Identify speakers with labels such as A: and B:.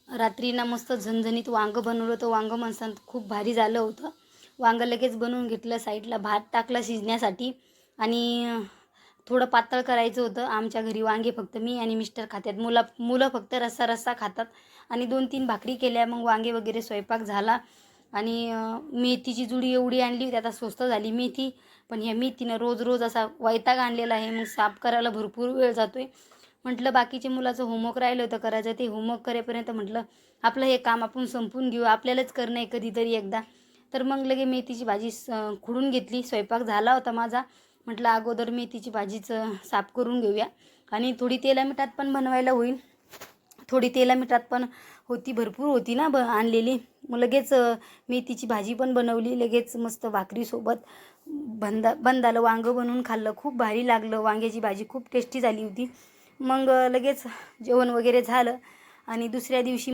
A: रात्री ना मस्त झणझणीत वांगं बनवलं होतं. वांगं मस्त खूप भारी झालं होतं. वांगं लगेच बनवून घेतलं साईडला. भात टाकला शिजण्यासाठी आणि थोडं पातळ करायचं होतं. आमच्या घरी वांगे फक्त मी आणि मिस्टर खातात. मुलं फक्त रस्सा रस्सा खातात. आणि 2-3 भाकरी केल्या. मग वांगे वगैरे स्वयंपाक झाला. आणि मेथीची जुडी एवढी आणली होती. आता स्वस्त झाली मेथी, पण ह्या मेथीनं रोज रोज असा वैताग आणलेला आहे. मग साफ करायला भरपूर वेळ जातोय. म्हटलं बाकीचे मुलाचं होमवर्क राहिलं होतं करायचं, ते होमवर्क करेपर्यंत म्हटलं आपलं हे काम आपण संपून घेऊ, आपल्यालाच करणं आहे कधीतरी एकदा. तर मग लगे मेथीची भाजी खुडून घेतली. स्वयंपाक झाला होता माझा. म्हटलं अगोदर मेथीची भाजीच साफ करून घेऊया आणि थोडी तेला मिठात पण बनवायला होईल. थोडी तेला मिठात पण होती, भरपूर होती ना आणलेली. मग लगेच मेथीची भाजी पण बनवली. लगेच मस्त भाकरीसोबत बंदालं वांगं बनवून खाल्लं. खूप भारी लागलं. वांग्याची भाजी खूप टेस्टी झाली होती. मग लगेच जेवण वगैरे झालं आणि दुसऱ्या दिवशी